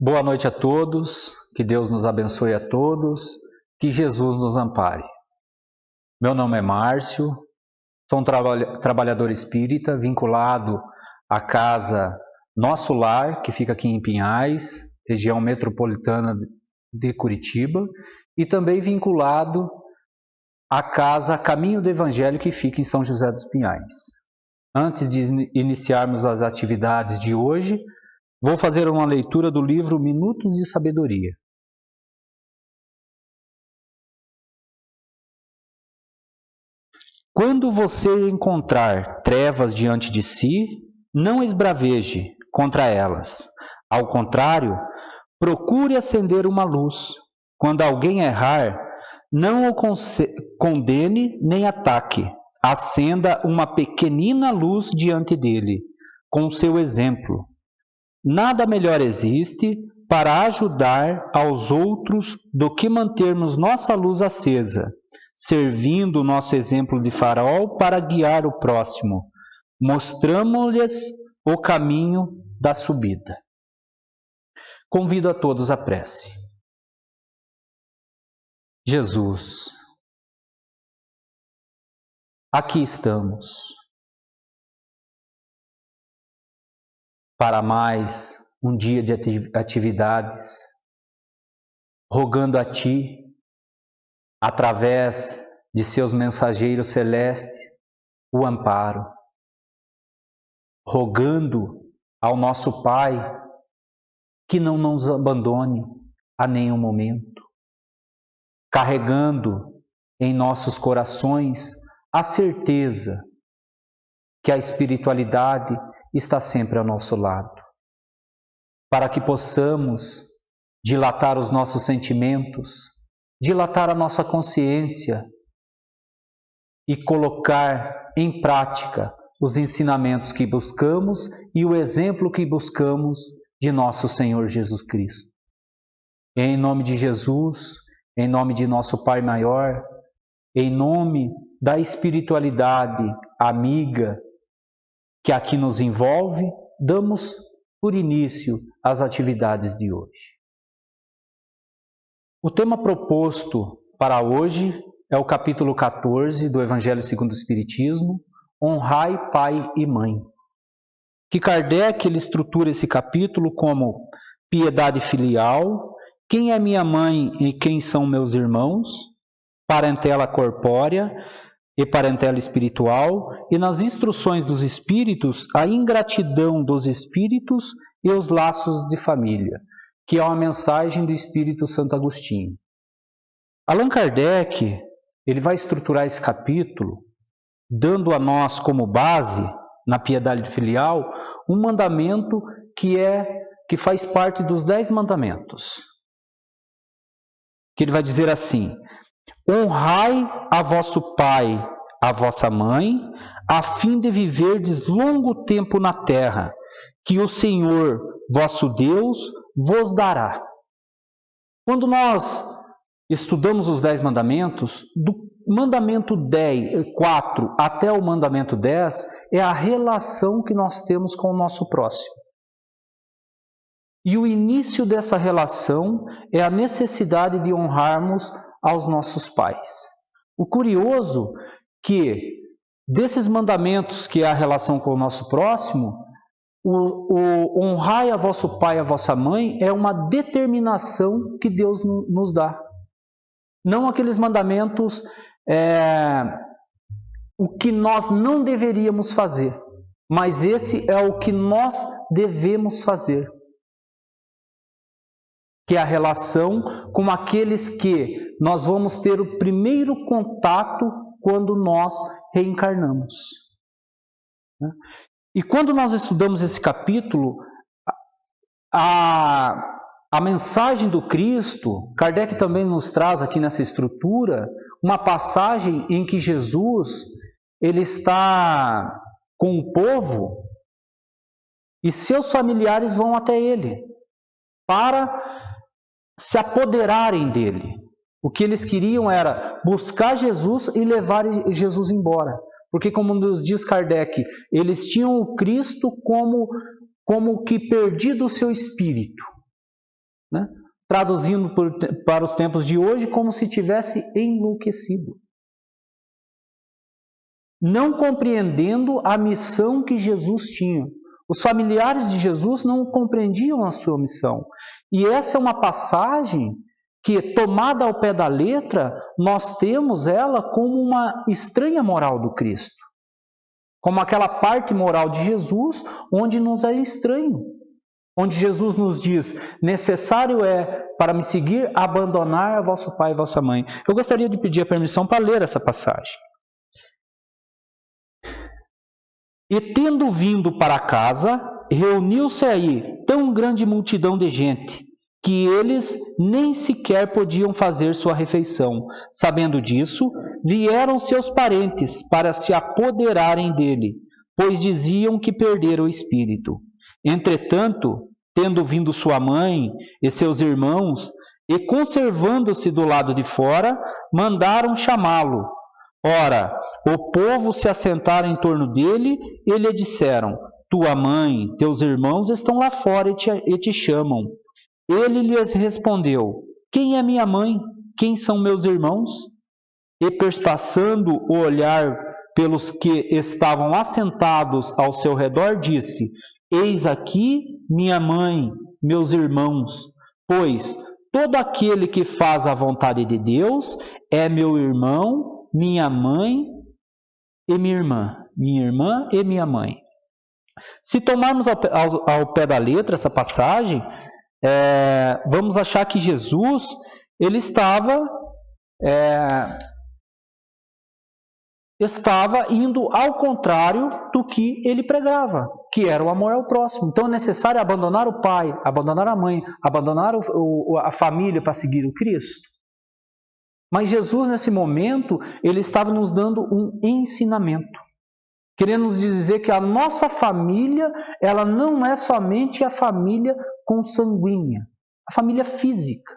Boa noite a todos, que Deus nos abençoe a todos, que Jesus nos ampare. Meu nome é Márcio, sou um trabalhador espírita vinculado à casa Nosso Lar, que fica aqui em Pinhais, região metropolitana de Curitiba, e também vinculado à casa Caminho do Evangelho, que fica em São José dos Pinhais. Antes de iniciarmos as atividades de hoje, vou fazer uma leitura do livro Minutos de Sabedoria. Quando você encontrar trevas diante de si, não esbraveje contra elas. Ao contrário, procure acender uma luz. Quando alguém errar, não o condene nem ataque. Acenda uma pequenina luz diante dele, com seu exemplo. Nada melhor existe para ajudar aos outros do que mantermos nossa luz acesa, servindo o nosso exemplo de farol para guiar o próximo. Mostramos-lhes o caminho da subida. Convido a todos à prece. Jesus, aqui estamos para mais um dia de atividades, rogando a Ti, através de seus mensageiros celestes, o amparo, rogando ao nosso Pai que não nos abandone a nenhum momento, carregando em nossos corações a certeza que a espiritualidade está sempre ao nosso lado, para que possamos dilatar os nossos sentimentos, dilatar a nossa consciência e colocar em prática os ensinamentos que buscamos e o exemplo que buscamos de nosso Senhor Jesus Cristo. Em nome de Jesus, em nome de nosso Pai Maior, em nome da espiritualidade amiga que aqui nos envolve, damos por início às atividades de hoje. O tema proposto para hoje é o capítulo 14 do Evangelho segundo o Espiritismo, Honrai Pai e Mãe. Que Kardec ele estrutura esse capítulo como piedade filial, quem é minha mãe e quem são meus irmãos, parentela corpórea e parentela espiritual, e nas instruções dos espíritos, a ingratidão dos espíritos e os laços de família, que é uma mensagem do Espírito Santo Agostinho. Allan Kardec ele vai estruturar esse capítulo, dando a nós como base, na piedade filial, um mandamento que faz parte dos 10 mandamentos. Que ele vai dizer assim: honrai a vosso pai, a vossa mãe, a fim de viverdes longo tempo na terra, que o Senhor, vosso Deus, vos dará. Quando nós estudamos os 10 mandamentos, do mandamento 4 até o mandamento 10, é a relação que nós temos com o nosso próximo. E o início dessa relação é a necessidade de honrarmos aos nossos pais. O curioso que desses mandamentos, que é a relação com o nosso próximo, o honrai a vosso pai e a vossa mãe é uma determinação que Deus nos dá. Não aqueles mandamentos, o que nós não deveríamos fazer, mas esse é o que nós devemos fazer. Que é a relação com aqueles que nós vamos ter o primeiro contato quando nós reencarnamos. E quando nós estudamos esse capítulo, a mensagem do Cristo, Kardec também nos traz aqui nessa estrutura, uma passagem em que Jesus ele está com o povo e seus familiares vão até ele para se apoderarem dele. O que eles queriam era buscar Jesus e levar Jesus embora. Porque, como nos diz Kardec, eles tinham o Cristo como que perdido o seu espírito. né? Traduzindo para os tempos de hoje, como se tivesse enlouquecido. Não compreendendo a missão que Jesus tinha. Os familiares de Jesus não compreendiam a sua missão. E essa é uma passagem que, tomada ao pé da letra, nós temos ela como uma estranha moral do Cristo. Como aquela parte moral de Jesus, onde nos é estranho. Onde Jesus nos diz, necessário é, para me seguir, abandonar vosso pai e vossa mãe. Eu gostaria de pedir a permissão para ler essa passagem. E tendo vindo para casa, reuniu-se aí tão grande multidão de gente, que eles nem sequer podiam fazer sua refeição. Sabendo disso, vieram seus parentes para se apoderarem dele, pois diziam que perdera o espírito. Entretanto, tendo vindo sua mãe e seus irmãos, e conservando-se do lado de fora, mandaram chamá-lo. Ora, o povo se assentara em torno dele e lhe disseram, tua mãe, teus irmãos estão lá fora e te chamam. Ele lhes respondeu, quem é minha mãe? Quem são meus irmãos? E perspassando o olhar pelos que estavam assentados ao seu redor, disse, eis aqui minha mãe, meus irmãos, pois todo aquele que faz a vontade de Deus é meu irmão, minha mãe e minha irmã e minha mãe. Se tomarmos ao pé da letra essa passagem, vamos achar que Jesus ele estava indo ao contrário do que ele pregava, que era o amor ao próximo. Então é necessário abandonar o pai, abandonar a mãe, abandonar a família para seguir o Cristo. Mas Jesus, nesse momento, ele estava nos dando um ensinamento, querendo nos dizer que a nossa família, ela não é somente a família consanguínea, a família física.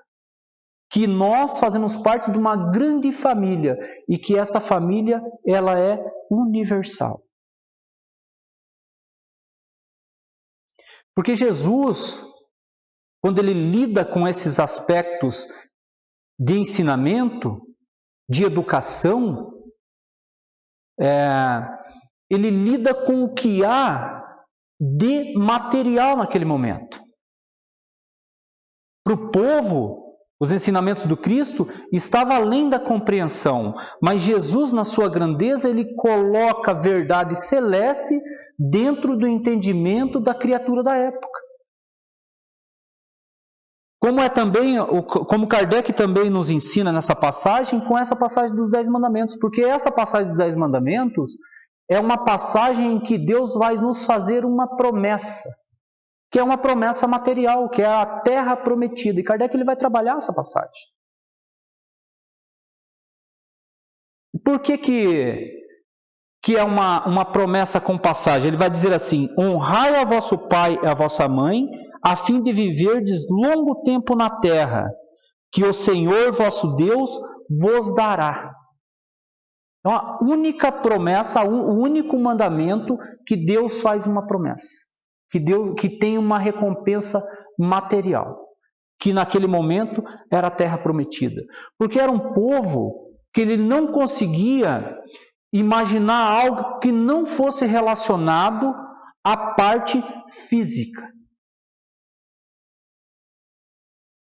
Que nós fazemos parte de uma grande família e que essa família ela é universal. Porque Jesus, quando ele lida com esses aspectos de ensinamento, de educação, ele lida com o que há de material naquele momento. Para o povo, os ensinamentos do Cristo estavam além da compreensão, mas Jesus, na sua grandeza, ele coloca a verdade celeste dentro do entendimento da criatura da época. Como Kardec também nos ensina nessa passagem, com essa passagem dos 10 mandamentos, porque essa passagem dos 10 mandamentos é uma passagem em que Deus vai nos fazer uma promessa, que é uma promessa material, que é a terra prometida. E Kardec ele vai trabalhar essa passagem. Por que é uma promessa com passagem? Ele vai dizer assim, honrai a vosso pai e a vossa mãe, a fim de viverdes longo tempo na terra, que o Senhor vosso Deus vos dará. É uma única promessa, o único mandamento que Deus faz uma promessa. Que tem uma recompensa material, que naquele momento era a terra prometida. Porque era um povo que ele não conseguia imaginar algo que não fosse relacionado à parte física.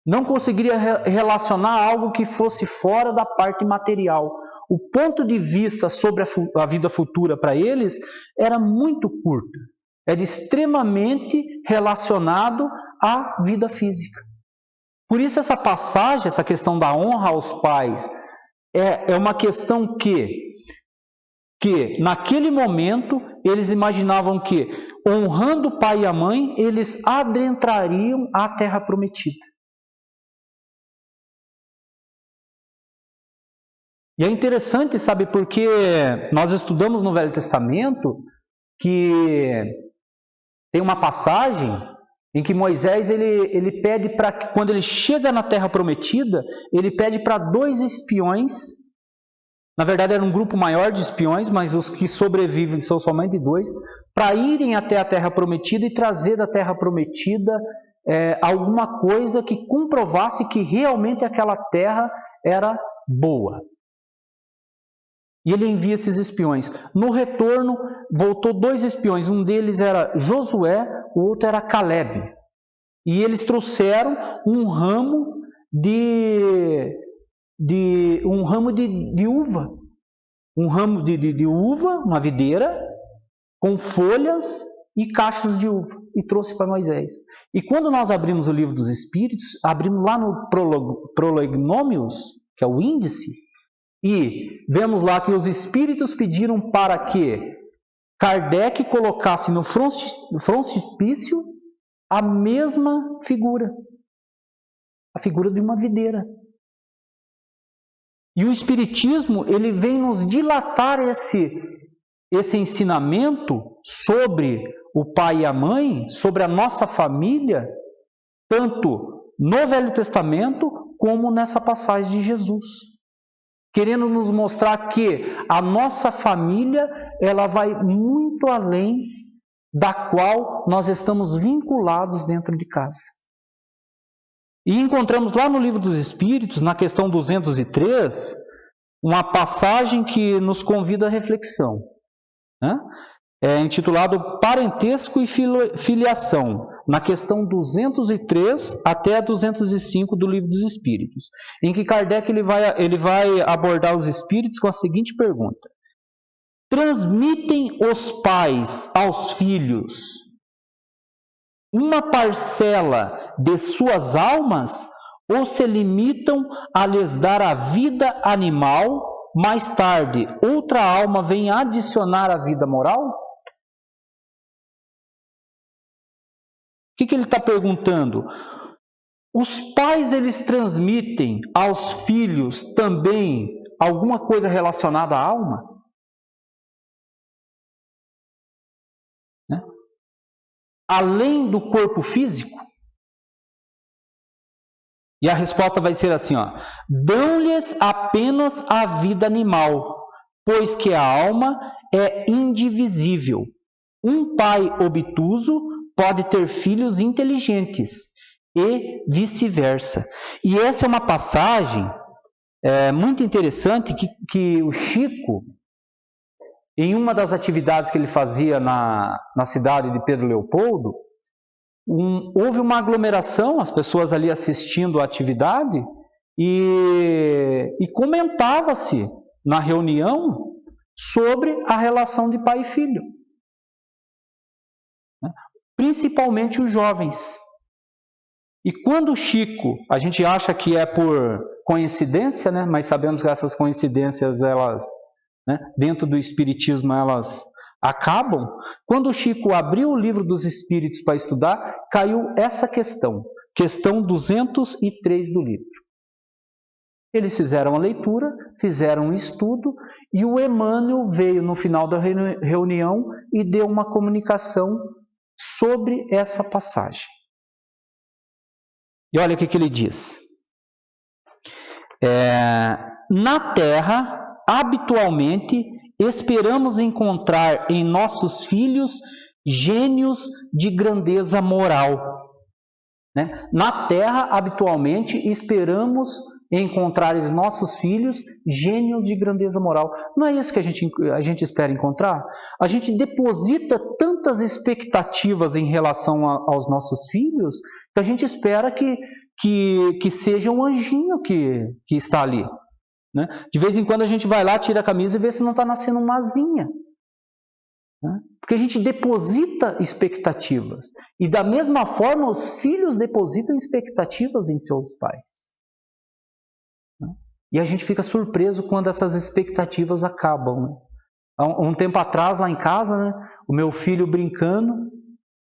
Não conseguiria relacionar algo que fosse fora da parte material. O ponto de vista sobre a vida futura para eles era muito curto. Era extremamente relacionado à vida física. Por isso essa passagem, essa questão da honra aos pais, é uma questão que naquele momento eles imaginavam que, honrando o pai e a mãe, eles adentrariam a terra prometida. E é interessante, sabe, porque nós estudamos no Velho Testamento que tem uma passagem em que Moisés ele pede para que, quando ele chega na Terra Prometida, ele pede para 2 espiões, na verdade era um grupo maior de espiões, mas os que sobrevivem são somente 2, para irem até a Terra Prometida e trazer da Terra Prometida alguma coisa que comprovasse que realmente aquela terra era boa. E ele envia esses espiões. No retorno, voltou 2 espiões. Um deles era Josué, o outro era Caleb. E eles trouxeram um ramo de uva. Um ramo de uva, uma videira, com folhas e cachos de uva. E trouxe para Moisés. E quando nós abrimos o livro dos Espíritos, abrimos lá no Prolegômenos, que é o índice, e vemos lá que os Espíritos pediram para que Kardec colocasse no frontispício a mesma figura. A figura de uma videira. E o Espiritismo, ele vem nos dilatar esse ensinamento sobre o pai e a mãe, sobre a nossa família, tanto no Velho Testamento como nessa passagem de Jesus. Querendo nos mostrar que a nossa família, ela vai muito além da qual nós estamos vinculados dentro de casa. E encontramos lá no Livro dos Espíritos, na questão 203, uma passagem que nos convida à reflexão. É intitulado Parentesco e Filiação, na questão 203 até a 205 do Livro dos Espíritos, em que Kardec ele vai abordar os espíritos com a seguinte pergunta: transmitem os pais aos filhos uma parcela de suas almas ou se limitam a lhes dar a vida animal, mais tarde outra alma vem adicionar a vida moral? O que ele está perguntando? Os pais, eles transmitem aos filhos também alguma coisa relacionada à alma? Além do corpo físico? E a resposta vai ser assim, dão-lhes apenas a vida animal, pois que a alma é indivisível. Um pai obtuso pode ter filhos inteligentes e vice-versa. E essa é uma passagem muito interessante que o Chico, em uma das atividades que ele fazia na cidade de Pedro Leopoldo, houve uma aglomeração, as pessoas ali assistindo a atividade, e comentava-se na reunião sobre a relação de pai e filho. Principalmente os jovens. E quando o Chico, a gente acha que é por coincidência, mas sabemos que essas coincidências, elas, dentro do Espiritismo, elas acabam. Quando o Chico abriu o Livro dos Espíritos para estudar, caiu essa questão 203 do livro. Eles fizeram a leitura, fizeram um estudo, e o Emmanuel veio no final da reunião e deu uma comunicação sobre essa passagem. E olha o que ele diz. Na Terra, habitualmente, esperamos encontrar em nossos filhos gênios de grandeza moral. Na Terra, habitualmente, esperamos encontrar em nossos filhos gênios de grandeza moral. Não é isso que a gente espera encontrar? A gente deposita tantas expectativas em relação aos nossos filhos que a gente espera que seja um anjinho que está ali. De vez em quando a gente vai lá, tira a camisa e vê se não está nascendo uma asinha. Porque a gente deposita expectativas. E da mesma forma, os filhos depositam expectativas em seus pais. E a gente fica surpreso quando essas expectativas acabam. Há um tempo atrás, lá em casa, o meu filho brincando,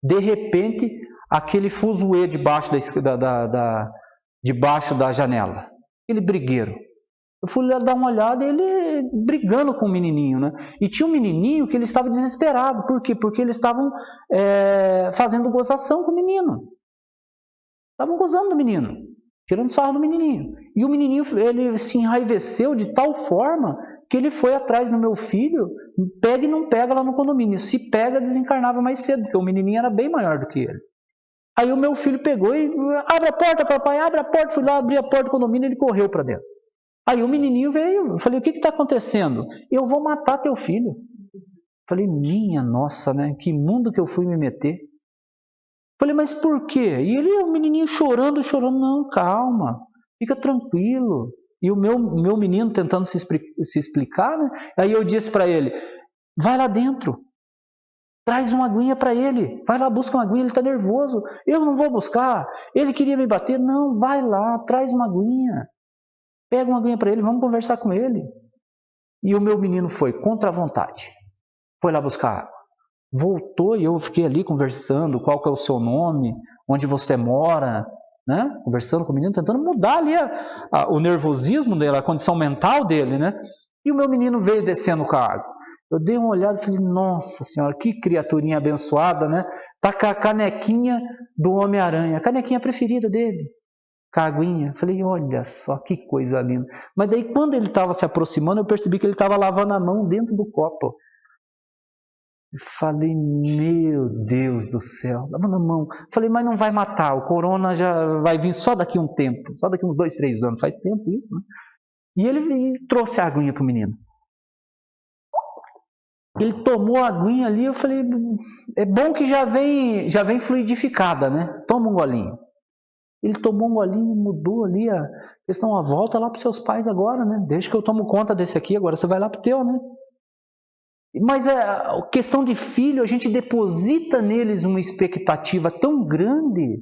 de repente, aquele fuzuê debaixo da janela. Aquele brigueiro. Eu fui lá dar uma olhada e ele brigando com o menininho. E tinha um menininho que ele estava desesperado. Por quê? Porque eles estavam fazendo gozação com o menino. Estavam gozando do menino. Tirando sarro do menininho. E o menininho, ele se enraiveceu de tal forma que ele foi atrás do meu filho, pega e não pega lá no condomínio. Se pega, desencarnava mais cedo, porque o menininho era bem maior do que ele. Aí o meu filho pegou e abre a porta, papai, abre a porta. Fui lá, abri a porta do condomínio, ele correu para dentro. Aí o menininho veio, eu falei, o que está acontecendo? Eu vou matar teu filho. Falei, minha nossa, né? Que mundo que eu fui me meter. Falei, mas por quê? E ele, o menininho chorando, não, calma, fica tranquilo. E o meu menino tentando se explicar, né? Aí eu disse para ele, vai lá dentro, traz uma aguinha para ele, vai lá, busca uma aguinha, ele está nervoso. Eu não vou buscar, ele queria me bater, não, vai lá, traz uma aguinha, pega uma aguinha para ele, vamos conversar com ele. E o meu menino foi contra a vontade, foi lá buscar água. Voltou e eu fiquei ali conversando, qual que é o seu nome, onde você mora, né? Conversando com o menino, tentando mudar ali o nervosismo dele, a condição mental dele, né? E o meu menino veio descendo com a água. Eu dei uma olhada e falei, nossa senhora, que criaturinha abençoada, né? Tá com a canequinha do Homem-Aranha, a canequinha preferida dele, com a aguinha. Falei, olha só, que coisa linda. Mas daí quando ele estava se aproximando, eu percebi que ele estava lavando a mão dentro do copo. Falei, meu Deus do céu, lavando a mão. Falei, mas não vai matar, o corona já vai vir só daqui a um tempo, só daqui uns 2, 3 anos, faz tempo isso, né? E ele trouxe a aguinha para o menino. Ele tomou a aguinha ali, eu falei, é bom que já vem fluidificada, né? Toma um golinho. Ele tomou um golinho, mudou ali a questão, volta lá para os seus pais agora, né? Deixa que eu tomo conta desse aqui, agora você vai lá para o teu, né? Mas a questão de filho, a gente deposita neles uma expectativa tão grande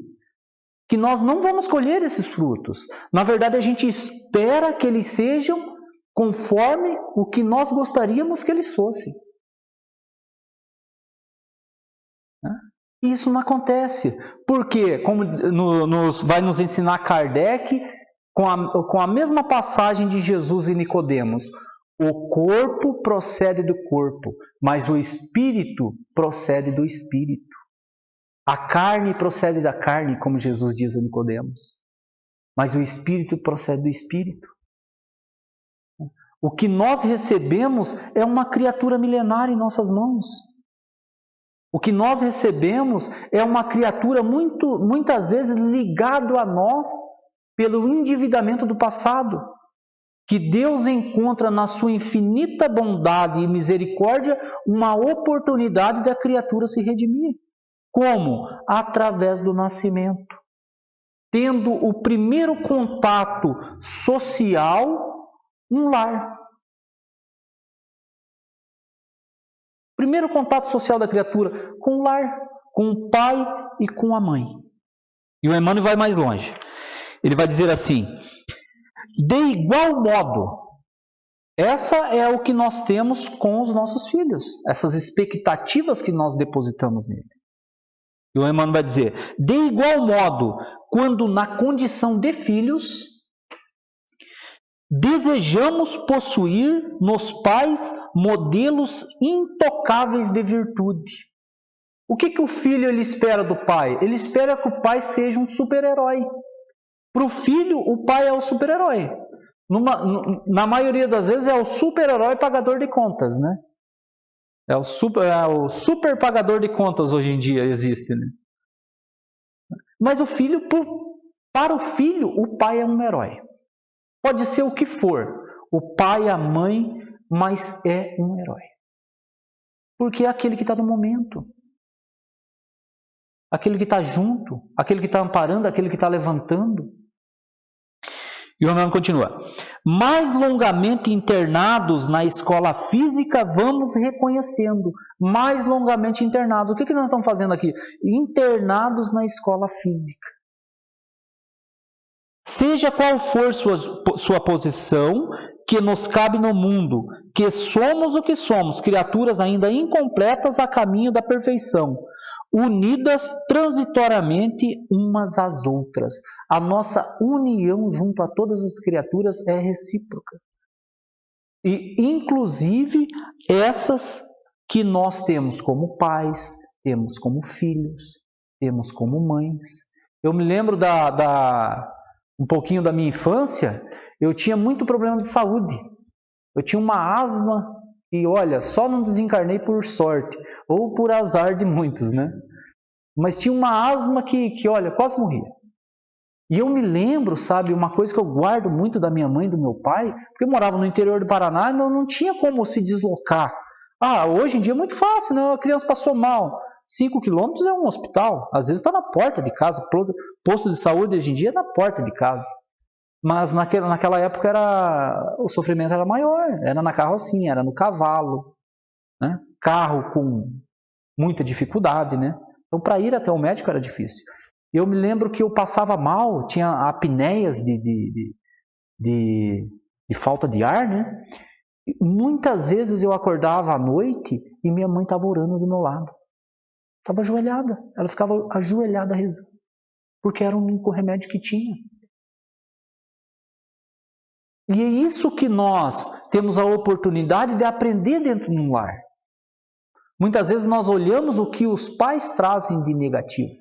que nós não vamos colher esses frutos. Na verdade, a gente espera que eles sejam conforme o que nós gostaríamos que eles fossem. E isso não acontece. Porque, como vai nos ensinar Kardec, com a mesma passagem de Jesus e Nicodemos, o corpo procede do corpo, mas o espírito procede do espírito. A carne procede da carne, como Jesus diz a Nicodemos, mas o espírito procede do espírito. O que nós recebemos é uma criatura milenar em nossas mãos. O que nós recebemos é uma criatura muitas vezes ligado a nós pelo endividamento do passado, que Deus encontra na sua infinita bondade e misericórdia uma oportunidade da criatura se redimir. Como? Através do nascimento. Tendo o primeiro contato social, um lar. Primeiro contato social da criatura com o lar, com o pai e com a mãe. E o Emmanuel vai mais longe. Ele vai dizer assim, de igual modo, essa é o que nós temos com os nossos filhos, essas expectativas que nós depositamos nele. E o Emmanuel vai dizer, de igual modo, quando na condição de filhos, desejamos possuir nos pais modelos intocáveis de virtude. O que o filho ele espera do pai? Ele espera que o pai seja um super-herói. Para o filho, o pai é o super-herói. Na maioria das vezes é o super-herói pagador de contas, né? É o super pagador de contas hoje em dia existe, né? Mas o filho, para o filho, o pai é um herói. Pode ser o que for, o pai, a mãe, mas é um herói. Porque é aquele que está no momento. Aquele que está junto, aquele que está amparando, aquele que está levantando. E o Emmanuel continua. Mais longamente internados na escola física, vamos reconhecendo. Mais longamente internados. O que nós estamos fazendo aqui? Internados na escola física. Seja qual for sua posição, que nos cabe no mundo, que somos o que somos, criaturas ainda incompletas a caminho da perfeição, unidas transitoriamente umas às outras. A nossa união junto a todas as criaturas é recíproca. E, inclusive, essas que nós temos como pais, temos como filhos, temos como mães. Eu me lembro um pouquinho da minha infância, eu tinha muito problema de saúde. Eu tinha uma asma e, olha, só não desencarnei por sorte, ou por azar de muitos, né? mas tinha uma asma que olha, quase morria. E eu me lembro, sabe, uma coisa que eu guardo muito da minha mãe e do meu pai, porque eu morava no interior do Paraná e não tinha como se deslocar. Hoje em dia é muito fácil, né? A criança passou mal. 5 quilômetros é um hospital. Às vezes está na porta de casa. Posto de saúde hoje em dia é na porta de casa. Mas naquela época o sofrimento era maior. Era na carrocinha, era no cavalo. Né? Carro com muita dificuldade, né? Então, para ir até o médico era difícil. Eu me lembro que eu passava mal, tinha apneias de falta de ar, né? E muitas vezes eu acordava à noite e minha mãe estava orando do meu lado. Estava ajoelhada. Ela ficava ajoelhada rezando. Porque era o único remédio que tinha. E é isso que nós temos a oportunidade de aprender dentro de um lar. Muitas vezes nós olhamos o que os pais trazem de negativo.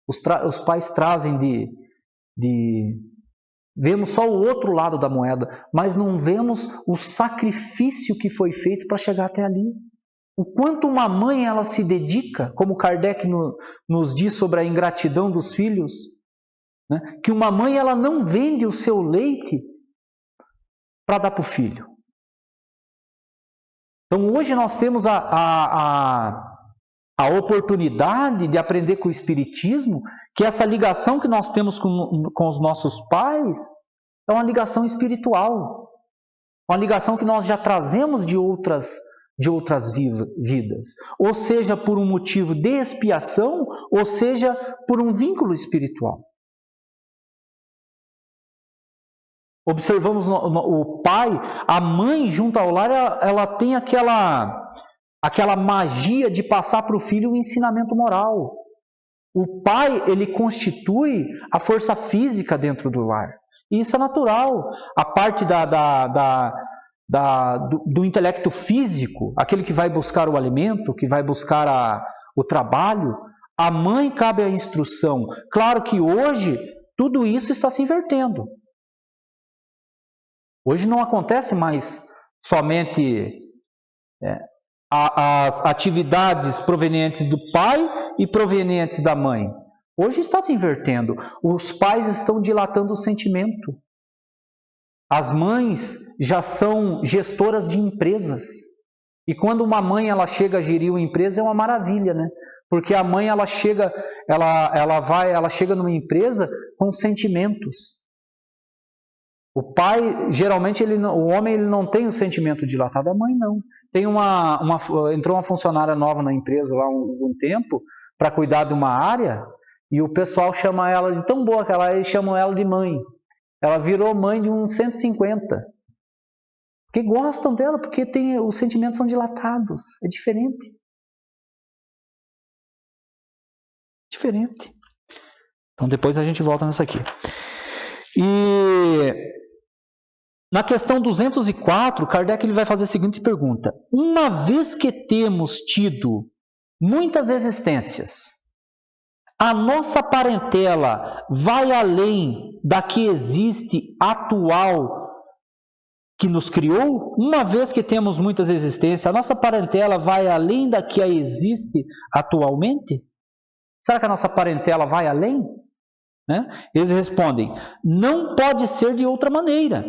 Os pais trazem vemos só o outro lado da moeda, mas não vemos o sacrifício que foi feito para chegar até ali. O quanto uma mãe ela se dedica, como Kardec nos diz sobre a ingratidão dos filhos, né? Que uma mãe ela não vende o seu leite para dar para o filho. Então hoje nós temos a oportunidade de aprender com o Espiritismo que essa ligação que nós temos com os nossos pais é uma ligação espiritual. Uma ligação que nós já trazemos de outras vidas. Ou seja, por um motivo de expiação, ou seja, por um vínculo espiritual. Observamos o pai, a mãe junto ao lar, ela tem aquela magia de passar para o filho o ensinamento moral. O pai, ele constitui a força física dentro do lar. E isso é natural. A parte do intelecto físico, aquele que vai buscar o alimento, que vai buscar o trabalho, a mãe cabe a instrução. Claro que hoje tudo isso está se invertendo. Hoje não acontece mais somente as atividades provenientes do pai e provenientes da mãe. Hoje está se invertendo. Os pais estão dilatando o sentimento. As mães já são gestoras de empresas. E quando uma mãe ela chega a gerir uma empresa é uma maravilha, né? Porque a mãe ela chega numa empresa com sentimentos. O pai, geralmente, o homem ele não tem o sentimento dilatado, a mãe não. Entrou uma funcionária nova na empresa lá há um tempo para cuidar de uma área e o pessoal chama ela de tão boa que ela é, eles chamam ela de mãe. Ela virou mãe de uns 150. Porque gostam dela, porque os sentimentos são dilatados. É diferente. Diferente. Então depois a gente volta nessa aqui. E na questão 204, Kardec ele vai fazer a seguinte pergunta. Uma vez que temos tido muitas existências, a nossa parentela vai além da que existe atual que nos criou? Uma vez que temos muitas existências, a nossa parentela vai além da que existe atualmente? Será que a nossa parentela vai além? Né? Eles respondem, não pode ser de outra maneira.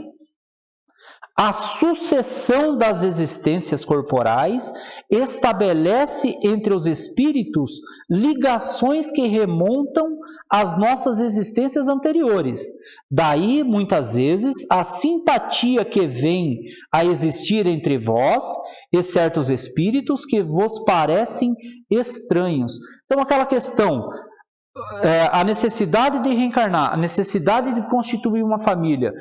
A sucessão das existências corporais estabelece entre os espíritos ligações que remontam às nossas existências anteriores. Daí, muitas vezes, a simpatia que vem a existir entre vós e certos espíritos que vos parecem estranhos. Então, aquela questão, a necessidade de reencarnar, a necessidade de constituir uma família.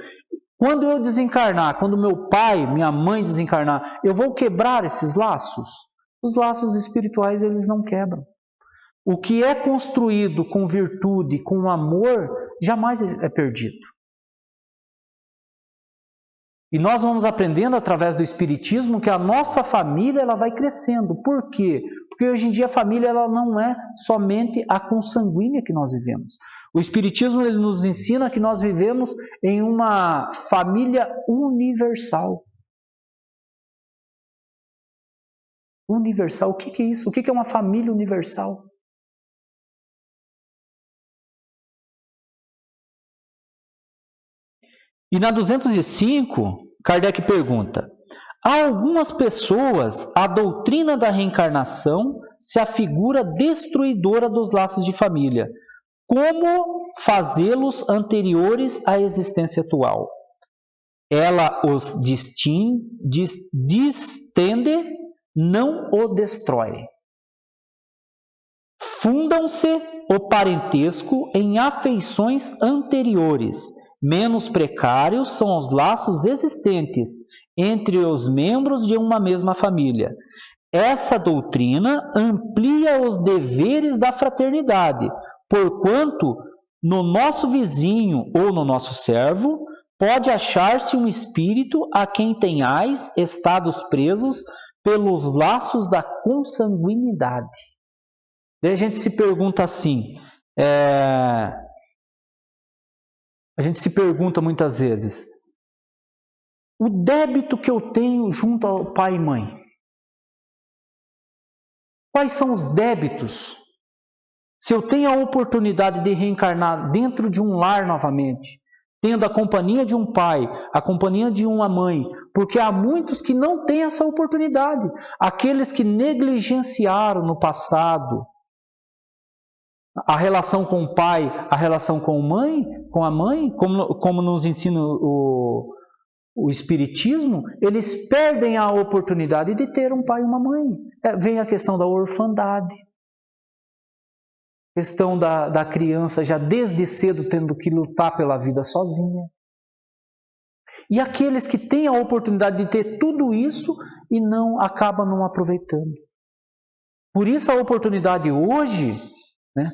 Quando eu desencarnar, quando meu pai, minha mãe desencarnar, eu vou quebrar esses laços? Os laços espirituais, eles não quebram. O que é construído com virtude, com amor, jamais é perdido. E nós vamos aprendendo através do Espiritismo que a nossa família ela vai crescendo. Por quê? Porque hoje em dia a família ela não é somente a consanguínea que nós vivemos. O Espiritismo ele nos ensina que nós vivemos em uma família universal. Universal, o que é isso? O que é uma família universal? E na 205, Kardec pergunta: a algumas pessoas, a doutrina da reencarnação se afigura destruidora dos laços de família. Como fazê-los anteriores à existência atual? Ela os distende, não o destrói. Fundam-se o parentesco em afeições anteriores. Menos precários são os laços existentes entre os membros de uma mesma família. Essa doutrina amplia os deveres da fraternidade, porquanto no nosso vizinho ou no nosso servo pode achar-se um espírito a quem tenhais estados presos pelos laços da consanguinidade. Daí a gente se pergunta assim, a gente se pergunta muitas vezes, o débito que eu tenho junto ao pai e mãe, quais são os débitos? Se eu tenho a oportunidade de reencarnar dentro de um lar novamente, tendo a companhia de um pai, a companhia de uma mãe, porque há muitos que não têm essa oportunidade, aqueles que negligenciaram no passado a relação com o pai, a relação com a mãe, como nos ensina o Espiritismo, eles perdem a oportunidade de ter um pai e uma mãe. Vem a questão da orfandade, questão da criança já desde cedo tendo que lutar pela vida sozinha. E aqueles que têm a oportunidade de ter tudo isso e acabam não aproveitando. Por isso a oportunidade hoje, né,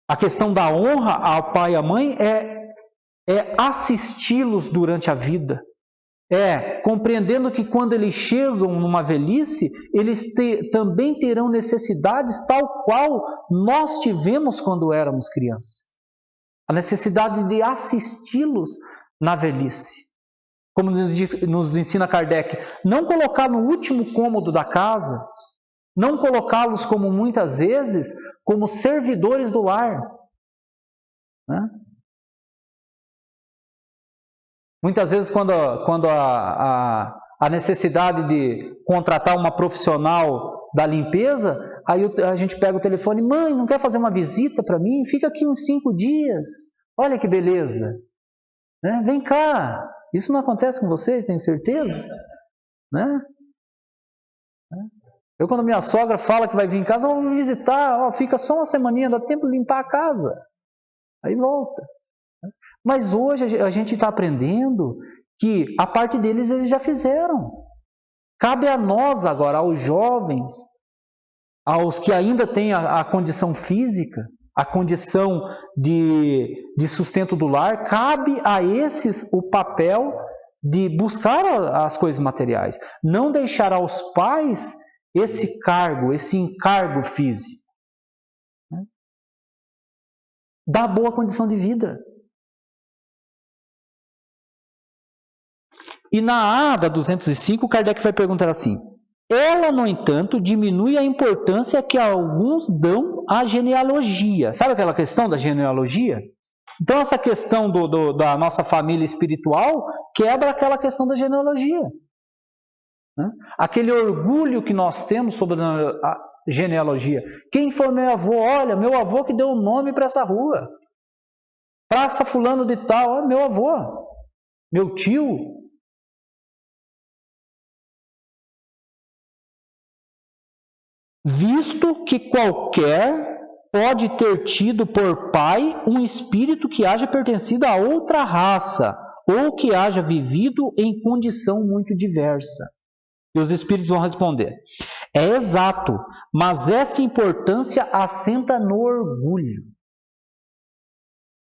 a questão da honra ao pai e à mãe é assisti-los durante a vida. Compreendendo que quando eles chegam numa velhice, eles também terão necessidades tal qual nós tivemos quando éramos crianças. A necessidade de assisti-los na velhice. Como nos ensina Kardec, não colocar no último cômodo da casa, não colocá-los como muitas vezes como servidores do lar. Né? Muitas vezes quando a necessidade de contratar uma profissional da limpeza, aí a gente pega o telefone, mãe, não quer fazer uma visita para mim? Fica aqui uns 5 dias, olha que beleza. Né? Vem cá, isso não acontece com vocês, tenho certeza? Né? Eu, quando minha sogra fala que vai vir em casa, eu vou visitar, fica só uma semaninha, dá tempo de limpar a casa. Aí volta. Mas hoje a gente está aprendendo que a parte deles eles já fizeram. Cabe a nós agora, aos jovens, aos que ainda têm a condição física, a condição de sustento do lar, cabe a esses o papel de buscar as coisas materiais. Não deixar aos pais esse encargo físico. Dá boa condição de vida. E na A da 205, Kardec vai perguntar assim: ela, no entanto, diminui a importância que alguns dão à genealogia. Sabe aquela questão da genealogia? Então, essa questão da nossa família espiritual quebra aquela questão da genealogia. Né? Aquele orgulho que nós temos sobre a genealogia. Quem foi meu avô? Olha, meu avô que deu o nome para essa rua. Praça fulano de tal. Olha, meu avô. Meu tio. Visto que qualquer pode ter tido por pai um espírito que haja pertencido a outra raça, ou que haja vivido em condição muito diversa. E os espíritos vão responder: é exato, mas essa importância assenta no orgulho.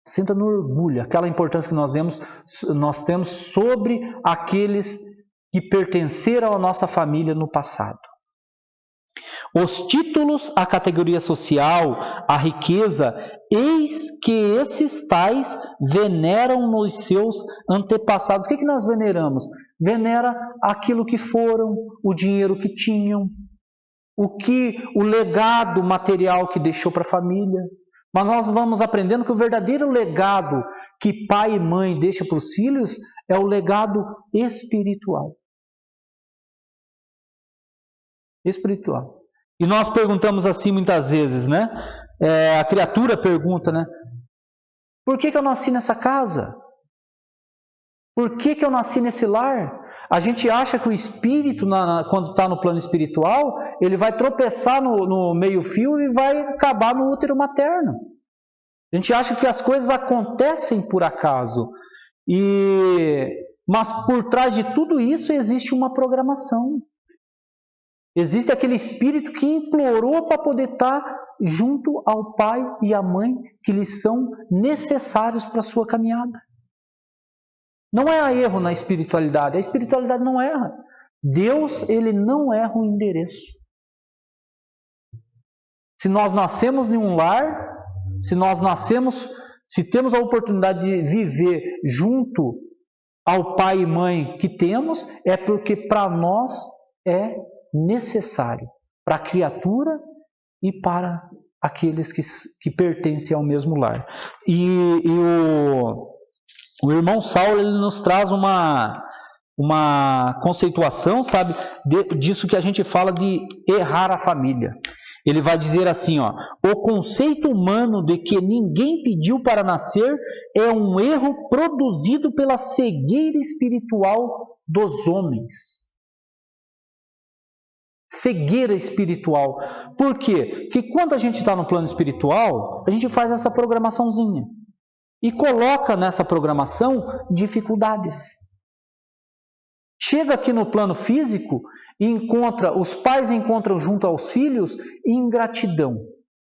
Assenta no orgulho, aquela importância que nós temos sobre aqueles que pertenceram à nossa família no passado. Os títulos, a categoria social, a riqueza, eis que esses tais veneram nos seus antepassados. O que nós veneramos? Venera aquilo que foram, o dinheiro que tinham, o legado material que deixou para a família. Mas nós vamos aprendendo que o verdadeiro legado que pai e mãe deixam para os filhos é o legado espiritual. Espiritual. E nós perguntamos assim muitas vezes, né? A criatura pergunta, né? Por que eu nasci nessa casa? Por que eu nasci nesse lar? A gente acha que o espírito, quando está no plano espiritual, ele vai tropeçar no meio-fio e vai acabar no útero materno. A gente acha que as coisas acontecem por acaso. Mas por trás de tudo isso existe uma programação. Existe aquele espírito que implorou para poder estar junto ao pai e à mãe que lhes são necessários para a sua caminhada. Não há erro na espiritualidade. A espiritualidade não erra. Deus, ele não erra o endereço. Se nós nascemos em um lar, se temos a oportunidade de viver junto ao pai e mãe que temos, é porque para nós é necessário, para a criatura e para aqueles que pertencem ao mesmo lar. E o irmão Saulo, ele nos traz uma conceituação, sabe, disso que a gente fala de errar a família. Ele vai dizer assim, ó: o conceito humano de que ninguém pediu para nascer é um erro produzido pela cegueira espiritual dos homens. Cegueira espiritual. Por quê? Porque quando a gente está no plano espiritual, a gente faz essa programaçãozinha e coloca nessa programação dificuldades. Chega aqui no plano físico e os pais encontram junto aos filhos ingratidão.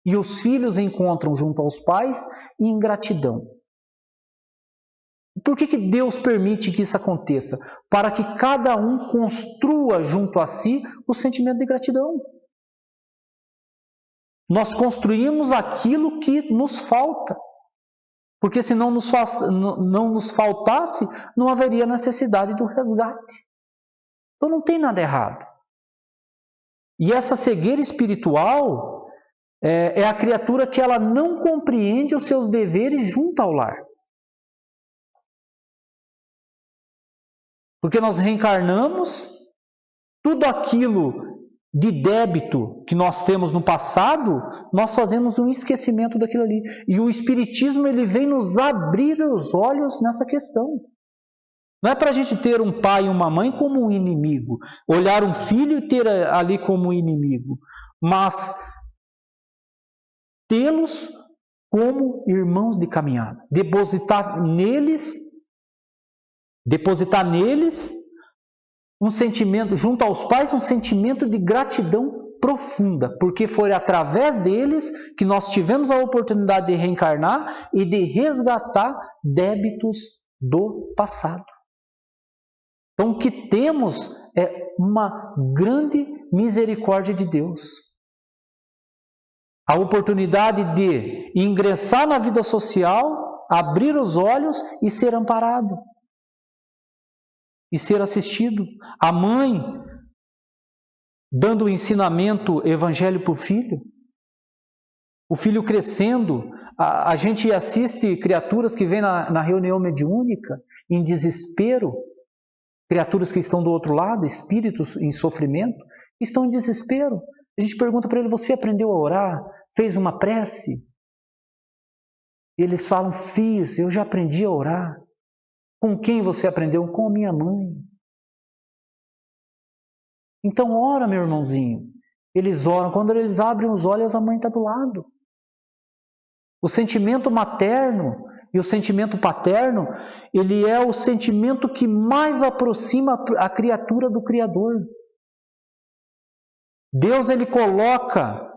E os filhos encontram junto aos pais ingratidão. Por que Deus permite que isso aconteça? Para que cada um construa junto a si o sentimento de gratidão. Nós construímos aquilo que nos falta. Porque se não nos faltasse, não haveria necessidade do resgate. Então não tem nada errado. E essa cegueira espiritual é a criatura que ela não compreende os seus deveres junto ao lar. Porque nós reencarnamos, tudo aquilo de débito que nós temos no passado, nós fazemos um esquecimento daquilo ali. E o Espiritismo, ele vem nos abrir os olhos nessa questão. Não é para a gente ter um pai e uma mãe como um inimigo, olhar um filho e ter ali como um inimigo, mas tê-los como irmãos de caminhada. Depositar neles um sentimento, junto aos pais, um sentimento de gratidão profunda, porque foi através deles que nós tivemos a oportunidade de reencarnar e de resgatar débitos do passado. Então, o que temos é uma grande misericórdia de Deus. A oportunidade de ingressar na vida social, abrir os olhos e ser amparado. E ser assistido. A mãe dando o ensinamento evangélico para o filho. O filho crescendo. A gente assiste criaturas que vêm na reunião mediúnica em desespero. Criaturas que estão do outro lado, espíritos em sofrimento, estão em desespero. A gente pergunta para ele: você aprendeu a orar? Fez uma prece? Eles falam: fiz, eu já aprendi a orar. Com quem você aprendeu? Com a minha mãe. Então ora, meu irmãozinho. Eles oram. Quando eles abrem os olhos, a mãe está do lado. O sentimento materno e o sentimento paterno, ele é o sentimento que mais aproxima a criatura do Criador. Deus, ele coloca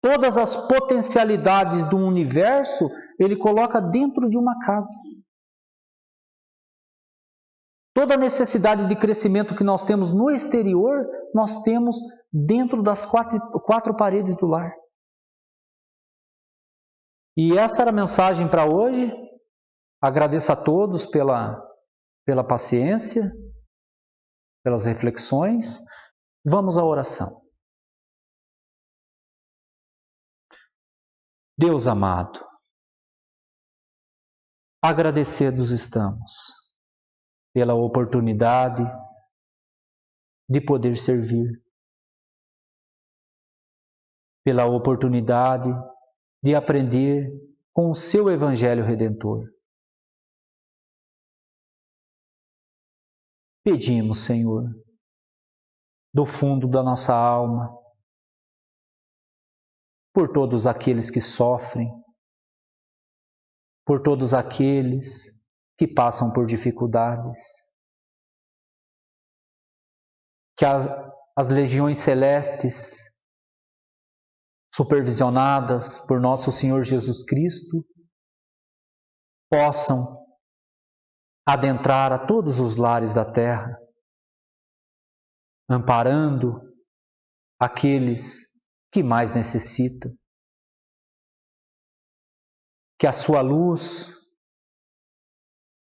todas as potencialidades do universo, ele coloca dentro de uma casa. Toda a necessidade de crescimento que nós temos no exterior, nós temos dentro das quatro paredes do lar. E essa era a mensagem para hoje. Agradeço a todos pela paciência, pelas reflexões. Vamos à oração. Deus amado, agradecidos estamos pela oportunidade de poder servir, pela oportunidade de aprender com o seu Evangelho Redentor. Pedimos, Senhor, do fundo da nossa alma, por todos aqueles que sofrem, por todos aqueles que passam por dificuldades, que as legiões celestes, supervisionadas por nosso Senhor Jesus Cristo, possam adentrar a todos os lares da terra, amparando aqueles que mais necessitam. Que a sua luz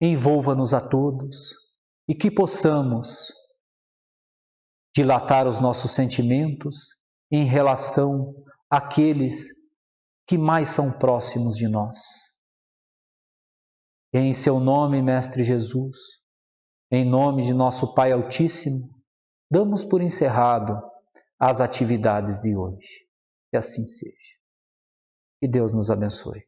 envolva-nos a todos e que possamos dilatar os nossos sentimentos em relação àqueles que mais são próximos de nós. Em seu nome, Mestre Jesus, em nome de nosso Pai Altíssimo, damos por encerrado as atividades de hoje. Que assim seja. Que Deus nos abençoe.